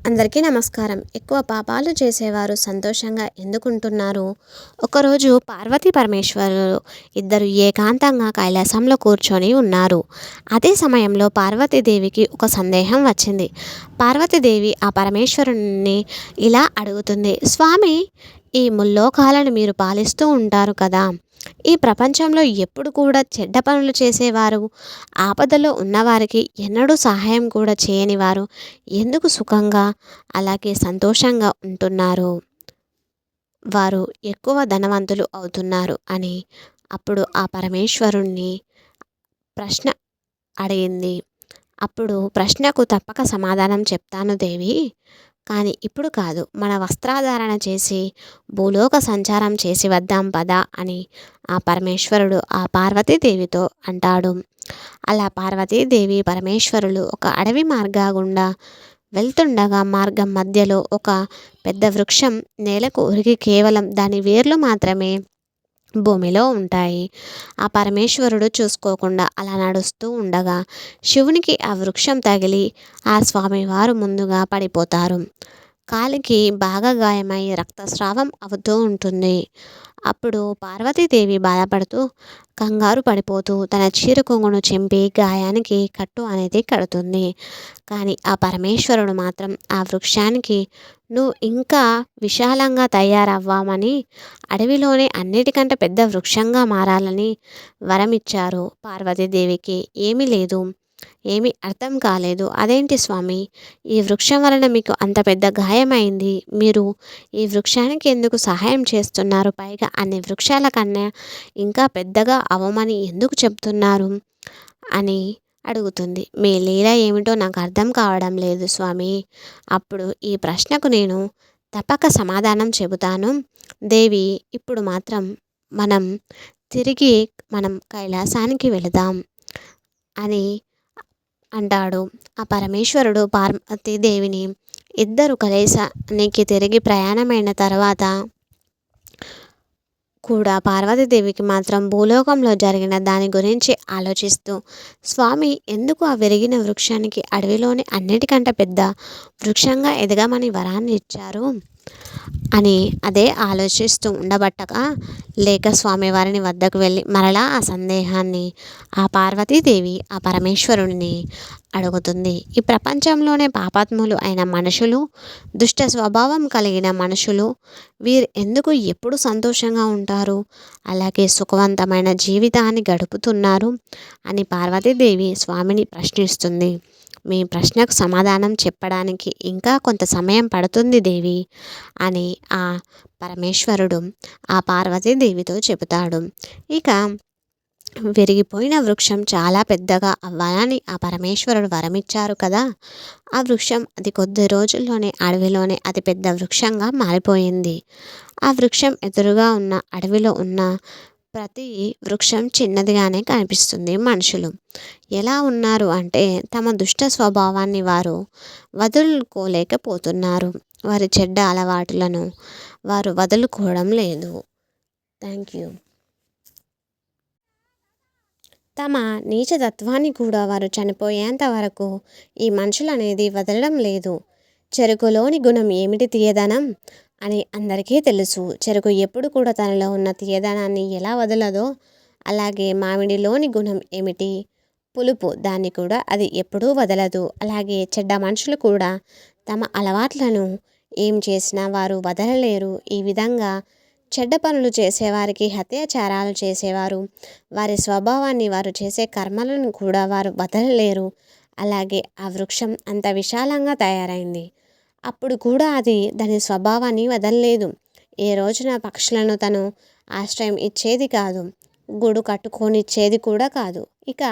అందరికీ నమస్కారం. ఎక్కువ పాపాలు చేసేవారు సంతోషంగా ఎందుకుంటున్నారు? ఒకరోజు పార్వతీ పరమేశ్వరులు ఇద్దరు ఏకాంతంగా కైలాసంలో కూర్చొని ఉన్నారు. అదే సమయంలో పార్వతీదేవికి ఒక సందేహం వచ్చింది. పార్వతీదేవి ఆ పరమేశ్వరుని ఇలా అడుగుతుంది, స్వామి, ఈ ముల్లోకాలను మీరు పాలిస్తూ ఉంటారు కదా, ఈ ప్రపంచంలో ఎప్పుడు కూడా చెడ్డ పనులు చేసేవారు, ఆపదలో ఉన్నవారికి ఎన్నడూ సహాయం కూడా చేయని వారు ఎందుకు సుఖంగా అలాగే సంతోషంగా ఉంటున్నారు? వారు ఎక్కువ ధనవంతులు అవుతున్నారు అని అప్పుడు ఆ పరమేశ్వరుణ్ణి ప్రశ్న అడిగింది. అప్పుడు ప్రశ్నకు తప్పక సమాధానం చెప్తాను దేవి, కానీ ఇప్పుడు కాదు. మన వస్త్రాధారణ చేసి భూలోక సంచారం చేసి వద్దాం పద అని ఆ పరమేశ్వరుడు ఆ పార్వతీదేవితో అంటాడు. అలా పార్వతీదేవి పరమేశ్వరులు ఒక అడవి మార్గా గుండా వెళ్తుండగా మార్గం మధ్యలో ఒక పెద్ద వృక్షం నేలకు ఒరిగి కేవలం దాని వేర్లు మాత్రమే భూమిలో ఉంటాయి. ఆ పరమేశ్వరుడు చూసుకోకుండా అలా నడుస్తూ ఉండగా శివునికి ఆ వృక్షం తగిలి ఆ స్వామివారు ముందుగా పడిపోతారు. కాలికి బాగా గాయమై రక్తస్రావం అవుతూ ఉంటుంది. అప్పుడు పార్వతీదేవి బాధపడుతూ కంగారు పడిపోతూ తన చీర కొంగును చింపి గాయానికి కట్టు అనేది కడుతుంది. కానీ ఆ పరమేశ్వరుడు మాత్రం ఆ వృక్షానికి నువ్వు ఇంకా విశాలంగా తయారవ్వామని, అడవిలోనే అన్నిటికంటే పెద్ద వృక్షంగా మారాలని వరమిచ్చారు. పార్వతీదేవికి ఏమీ లేదు, ఏమీ అర్థం కాలేదు. అదేంటి స్వామి, ఈ వృక్షం వలన మీకు అంత పెద్ద గాయమైంది, మీరు ఈ వృక్షానికి ఎందుకు సహాయం చేస్తున్నారు, పైగా అన్ని వృక్షాల కన్నా ఇంకా పెద్దగా అవమని ఎందుకు చెప్తున్నారు అని అడుగుతుంది. మీ లీల ఏమిటో నాకు అర్థం కావడం లేదు స్వామి. అప్పుడు ఈ ప్రశ్నకు నేను తప్పక సమాధానం చెబుతాను దేవి. ఇప్పుడు మాత్రం మనం తిరిగి కైలాసానికి వెళదాం అని అంటాడు. ఆ పరమేశ్వరుడు పార్వతీదేవిని ఇద్దరు కైలాసానికి తిరిగి ప్రయాణమైన తర్వాత కూడా పార్వతీదేవికి మాత్రం భూలోకంలో జరిగిన దాని గురించి ఆలోచిస్తూ, స్వామి, ఎందుకు ఆ విరిగిన వృక్షానికి అడవిలోని అన్నిటికంటే పెద్ద వృక్షంగా ఎదగమని వరాన్ని ఇచ్చారు అని అదే ఆలోచిస్తూ ఉండబట్టగా లేక స్వామివారిని వద్దకు వెళ్ళి మరలా ఆ సందేహాన్ని ఆ పార్వతీదేవి ఆ పరమేశ్వరుడిని అడుగుతుంది. ఈ ప్రపంచంలోనే పాపాత్ములు అయిన మనుషులు, దుష్ట స్వభావం కలిగిన మనుషులు, వీరు ఎందుకు ఎప్పుడు సంతోషంగా ఉంటారు, అలాగే సుఖవంతమైన జీవితాన్ని గడుపుతున్నారు అని పార్వతీదేవి స్వామిని ప్రశ్నిస్తుంది. మీ ప్రశ్నకు సమాధానం చెప్పడానికి ఇంకా కొంత సమయం పడుతుంది దేవి అని ఆ పరమేశ్వరుడు ఆ పార్వతీదేవితో చెబుతాడు. ఇక విరిగిపోయిన వృక్షం చాలా పెద్దగా అవ్వాలని ఆ పరమేశ్వరుడు వరమిచ్చారు కదా, ఆ వృక్షం అది కొద్ది రోజుల్లోనే అడవిలోనే అతి పెద్ద వృక్షంగా మారిపోయింది. ఆ వృక్షం ఎదురుగా ఉన్న అడవిలో ఉన్న ప్రతి వృక్షం చిన్నదిగానే కనిపిస్తుంది. మనుషులు ఎలా ఉన్నారు అంటే తమ దుష్ట స్వభావాన్ని వారు వదులుకోలేకపోతున్నారు. వారి చెడ్డ అలవాటులను వారు వదులుకోవడం లేదు. Thank you. తమ నీచతత్వాన్ని కూడా వారు చనిపోయేంత వరకు ఈ మనుషులు అనేది వదలడం లేదు. చెరుకులోని గుణం ఏమిటి, తీయదనం అని అందరికీ తెలుసు. చెరుకు ఎప్పుడు కూడా తనలో ఉన్న తీయదనాన్ని ఎలా వదలదో, అలాగే మామిడిలోని గుణం ఏమిటి, పులుపు, దాన్ని కూడా అది ఎప్పుడూ వదలదు. అలాగే చెడ్డ మనుషులు కూడా తమ అలవాట్లను ఏం చేసినా వారు వదలలేరు. ఈ విధంగా చెడ్డ పనులు చేసేవారికి, అత్యాచారాలు చేసేవారు, వారి స్వభావాన్ని, వారు చేసే కర్మలను కూడా వారు వదలలేరు. అలాగే ఆ వృక్షం అంత విశాలంగా తయారైంది, అప్పుడు కూడా అది దాని స్వభావాన్ని వదలలేదు. ఏ రోజున పక్షులను తను ఆశ్రయం ఇచ్చేది కాదు, గూడు కట్టుకొనిచ్చేది కూడా కాదు. ఇక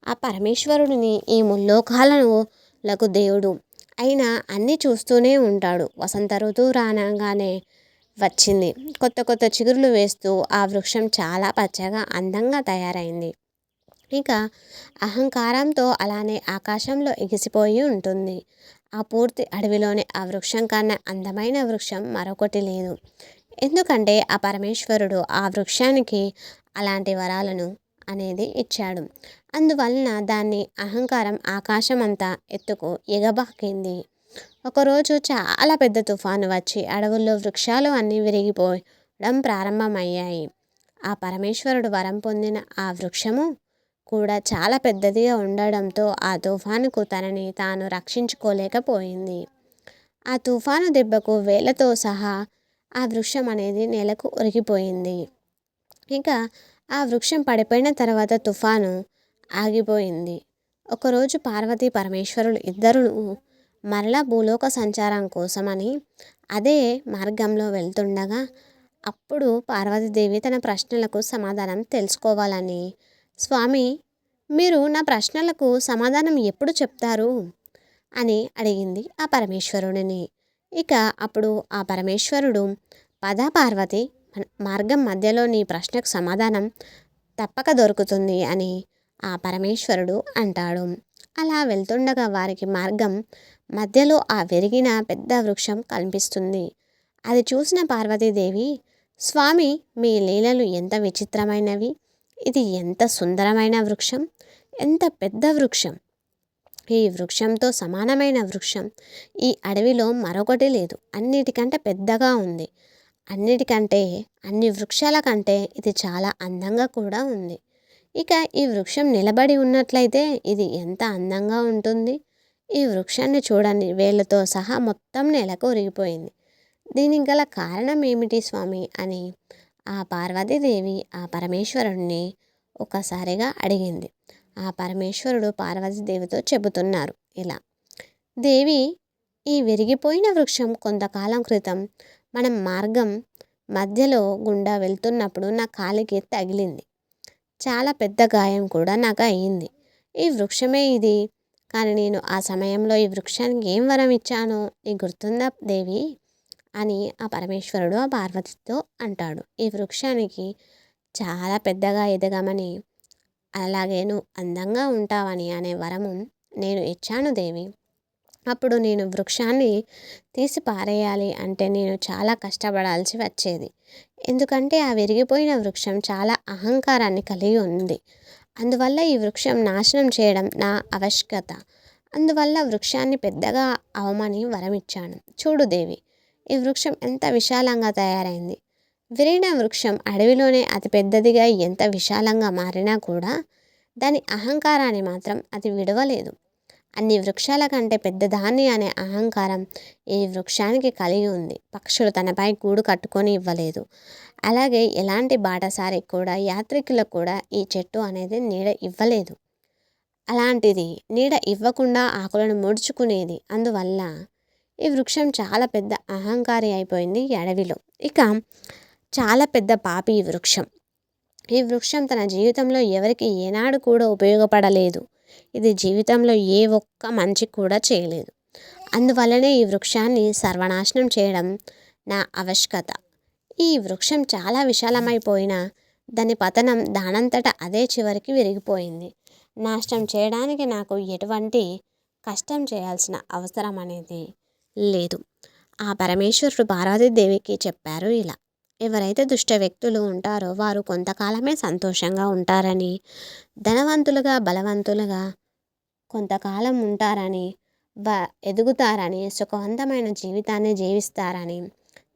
ఆ పరమేశ్వరుడిని ఈ ముల్లోకాలను లకు దేవుడు అయినా అన్నీ చూస్తూనే ఉంటాడు. వసంత ఋతువు రానగానే వచ్చింది, కొత్త కొత్త చిగురులు వేస్తూ ఆ వృక్షం చాలా పచ్చగా అందంగా తయారైంది. ఇక అహంకారంతో అలానే ఆకాశంలో ఎగిసిపోయి ఉంటుంది. ఆ పూర్తి అడవిలోనే ఆ వృక్షం కన్నా అందమైన వృక్షం మరొకటి లేదు. ఎందుకంటే ఆ పరమేశ్వరుడు ఆ వృక్షానికి అలాంటి వరాలను అనేది ఇచ్చాడు. అందువలన దాన్ని అహంకారం ఆకాశమంతా ఎత్తుకు ఎగబాకింది. ఒకరోజు చాలా పెద్ద తుఫాను వచ్చి అడవుల్లో వృక్షాలు అన్నీ విరిగిపోవడం ప్రారంభమయ్యాయి. ఆ పరమేశ్వరుడు వరం పొందిన ఆ వృక్షము కూడా చాలా పెద్దదిగా ఉండడంతో ఆ తుఫానుకు తనని తాను రక్షించుకోలేకపోయింది. ఆ తుఫాను దెబ్బకు వేళ్ళతో సహా ఆ వృక్షం అనేది నేలకు ఒరిగిపోయింది. ఇక ఆ వృక్షం పడిపోయిన తర్వాత తుఫాను ఆగిపోయింది. ఒకరోజు పార్వతీ పరమేశ్వరులు ఇద్దరు మరలా భూలోక సంచారం కోసమని అదే మార్గంలో వెళ్తుండగా అప్పుడు పార్వతీదేవి తన ప్రశ్నలకు సమాధానం తెలుసుకోవాలని, స్వామి, మీరు నా ప్రశ్నలకు సమాధానం ఎప్పుడు చెప్తారు అని అడిగింది ఆ పరమేశ్వరుడిని. ఇక అప్పుడు ఆ పరమేశ్వరుడు, పద పార్వతి, మార్గం మధ్యలో నీ ప్రశ్నకు సమాధానం తప్పక దొరుకుతుంది అని ఆ పరమేశ్వరుడు అంటాడు. అలా వెళ్తుండగా వారికి మార్గం మధ్యలో ఆ విరిగిన పెద్ద వృక్షం కనిపిస్తుంది. అది చూసిన పార్వతీదేవి, స్వామి, మీ లీలలు ఎంత విచిత్రమైనవి, ఇది ఎంత సుందరమైన వృక్షం, ఎంత పెద్ద వృక్షం, ఈ వృక్షంతో సమానమైన వృక్షం ఈ అడవిలో మరొకటి లేదు, అన్నిటికంటే పెద్దగా ఉంది, అన్నిటికంటే అన్ని వృక్షాల కంటే ఇది చాలా అందంగా కూడా ఉంది. ఇక ఈ వృక్షం నిలబడి ఉన్నట్లయితే ఇది ఎంత అందంగా ఉంటుంది, ఈ వృక్షాన్ని చూడండి, వేళ్ళతో సహా మొత్తం నేలకు ఒరిగిపోయింది, దీనికి గల కారణం ఏమిటి స్వామి అని ఆ పార్వతీదేవి ఆ పరమేశ్వరుణ్ణి ఒక్కసారిగా అడిగింది. ఆ పరమేశ్వరుడు పార్వతీదేవితో చెబుతున్నారు ఇలా, దేవి, ఈ విరిగిపోయిన వృక్షం కొంతకాలం క్రితం మనం మార్గం మధ్యలో గుండా వెళ్తున్నప్పుడు నా కాలికి తగిలింది, చాలా పెద్ద గాయం కూడా నాకు అయ్యింది. ఈ వృక్షమే ఇది, కానీ నేను ఆ సమయంలో ఈ వృక్షానికి ఏం వరం ఇచ్చానో నీకు గుర్తుందా దేవి అని ఆ పరమేశ్వరుడు ఆ పార్వతితో అంటాడు. ఈ వృక్షానికి చాలా పెద్దగా ఎదగమని, అలాగే నువ్వు అందంగా ఉంటావని అనే వరము నేను ఇచ్చాను దేవి. అప్పుడు నేను వృక్షాన్ని తీసి పారేయాలి అంటే నేను చాలా కష్టపడాల్సి వచ్చేది, ఎందుకంటే ఆ విరిగిపోయిన వృక్షం చాలా అహంకారాన్ని కలిగి ఉంది. అందువల్ల ఈ వృక్షం నాశనం చేయడం నా ఆవశ్యకత. అందువల్ల వృక్షాన్ని పెద్దగా అవమని వరమిచ్చాను. చూడు దేవి, ఈ వృక్షం ఎంత విశాలంగా తయారైంది. విరిగిన వృక్షం అడవిలోనే అతి పెద్దదిగా ఎంత విశాలంగా మారినా కూడా దాని అహంకారాన్ని మాత్రం అది విడవలేదు. అన్ని వృక్షాల కంటే పెద్దదాన్ని అనే అహంకారం ఈ వృక్షానికి కలిగి ఉంది. పక్షులు తనపై గూడు కట్టుకొని ఇవ్వలేదు. అలాగే ఎలాంటి బాటసారికి కూడా, యాత్రికులకు కూడా ఈ చెట్టు అనేది నీడ ఇవ్వలేదు. అలాంటిది నీడ ఇవ్వకుండా ఆకులను ముడుచుకునేది. అందువల్ల ఈ వృక్షం చాలా పెద్ద అహంకారి అయిపోయింది ఈ అడవిలో. ఇక చాలా పెద్ద పాపి ఈ వృక్షం. ఈ వృక్షం తన జీవితంలో ఎవరికి ఏనాడు కూడా ఉపయోగపడలేదు. ఇది జీవితంలో ఏ ఒక్క మంచి కూడా చేయలేదు. అందువల్లనే ఈ వృక్షాన్ని సర్వనాశనం చేయడం నా ఆవశ్యకత. ఈ వృక్షం చాలా విశాలమైపోయినా దాని పతనం దానంతట అదే చివరికి విరిగిపోయింది. నాశనం చేయడానికి నాకు ఎటువంటి కష్టం చేయాల్సిన అవసరం అనేది లేదు. ఆ పరమేశ్వరుడు పార్వతీదేవికి చెప్పారు ఇలా, ఎవరైతే దుష్ట వ్యక్తులు ఉంటారో వారు కొంతకాలమే సంతోషంగా ఉంటారని, ధనవంతులుగా బలవంతులుగా కొంతకాలం ఉంటారని, ఎదుగుతారని, సుఖవంతమైన జీవితాన్ని జీవిస్తారని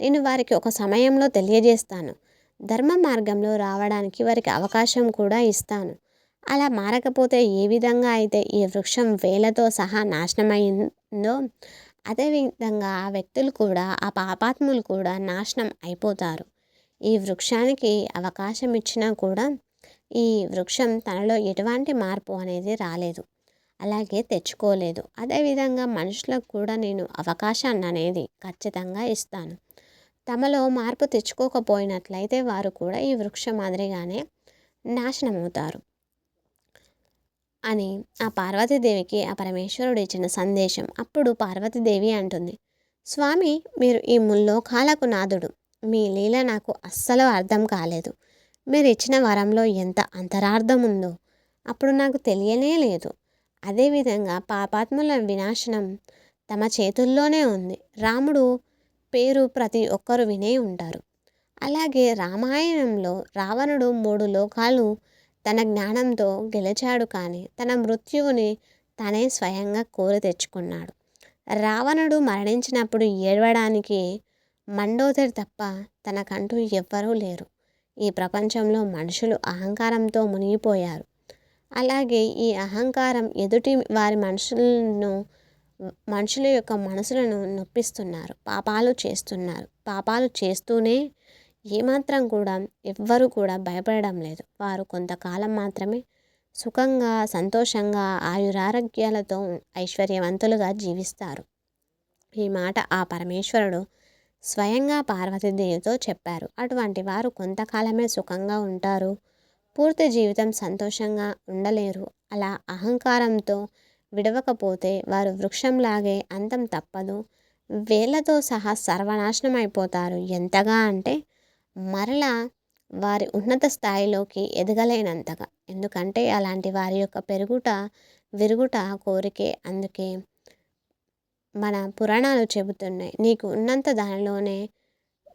నేను వారికి ఒక సమయంలో తెలియజేస్తాను. ధర్మ మార్గంలో రావడానికి వారికి అవకాశం కూడా ఇస్తాను. అలా మారకపోతే ఏ విధంగా అయితే ఈ వృక్షం వేలతో సహా నాశనమైందో అదేవిధంగా ఆ వ్యక్తులు కూడా, ఆ పాపాత్ములు కూడా నాశనం అయిపోతారు. ఈ వృక్షానికి అవకాశం ఇచ్చినా కూడా ఈ వృక్షం తనలో ఎటువంటి మార్పు అనేది రాలేదు, అలాగే తెచ్చుకోలేదు. అదేవిధంగా మనుషులకు కూడా నేను అవకాశాన్ని అనేది ఖచ్చితంగా ఇస్తాను. తమలో మార్పు తెచ్చుకోకపోయినట్లయితే వారు కూడా ఈ వృక్షం మాదిరిగానే నాశనమవుతారు అని ఆ పార్వతీదేవికి ఆ పరమేశ్వరుడు ఇచ్చిన సందేశం. అప్పుడు పార్వతీదేవి అంటుంది, స్వామి, మీరు ఈ ముల్లోకాలకు నాథుడు. మీ లీల నాకు అస్సలు అర్థం కాలేదు. మీరు ఇచ్చిన వరంలో ఎంత అంతరార్థం ఉందో అప్పుడు నాకు తెలియనే లేదు. అదేవిధంగా పాపాత్ముల వినాశనం తమ చేతుల్లోనే ఉంది. రాముడు పేరు ప్రతి ఒక్కరు వినే ఉంటారు. అలాగే రామాయణంలో రావణుడు 3 లోకాలు తన జ్ఞానంతో గెలిచాడు, కానీ తన మృత్యువుని తనే స్వయంగా కోరి తెచ్చుకున్నాడు. రావణుడు మరణించినప్పుడు ఏడవడానికి మండోదరి తప్ప తనకంటూ ఎవ్వరూ లేరు. ఈ ప్రపంచంలో మనుషులు అహంకారంతో మునిగిపోయారు. అలాగే ఈ అహంకారం ఎదుటి వారి మనుషుల యొక్క మనసులను నొప్పిస్తున్నారు, పాపాలు చేస్తున్నారు. పాపాలు చేస్తూనే ఏమాత్రం కూడా ఎవ్వరూ కూడా భయపడడం లేదు. వారు కొంతకాలం మాత్రమే సుఖంగా, సంతోషంగా, ఆయురారోగ్యాలతో ఐశ్వర్యవంతులుగా జీవిస్తారు. ఈ మాట ఆ పరమేశ్వరుడు స్వయంగా పార్వతీదేవితో చెప్పారు. అటువంటి వారు కొంతకాలమే సుఖంగా ఉంటారు, పూర్తి జీవితం సంతోషంగా ఉండలేరు. అలా అహంకారంతో విడవకపోతే వారు వృక్షంలాగే అంతం తప్పదు, వేళ్లతో సహా సర్వనాశనం అయిపోతారు. ఎంతగా అంటే మరలా వారి ఉన్నత స్థాయిలోకి ఎదగలేనంతగా. ఎందుకంటే అలాంటి వారి యొక్క పెరుగుట విరుగుట కోరికే. అందుకే మన పురాణాలు చెబుతున్నాయి, నీకు ఉన్నంత దానిలోనే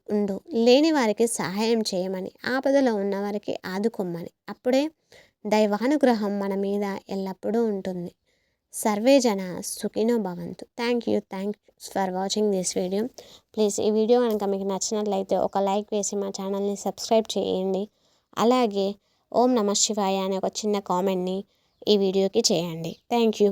ఉండు, లేని వారికి సహాయం చేయమని, ఆపదలో ఉన్నవారికి ఆదుకొమ్మని. అప్పుడే దైవానుగ్రహం మన మీద ఎల్లప్పుడూ ఉంటుంది. సర్వే జన సుఖినో భవంతు. Thanks for watching this video. Please ఈ వీడియో కనుక మీకు నచ్చినట్లయితే ఒక లైక్ వేసి మా ఛానల్ని సబ్స్క్రైబ్ చేయండి. అలాగే ఓం నమః శివాయ అనే ఒక చిన్న కామెంట్ని ఈ వీడియోకి చేయండి. Thank you.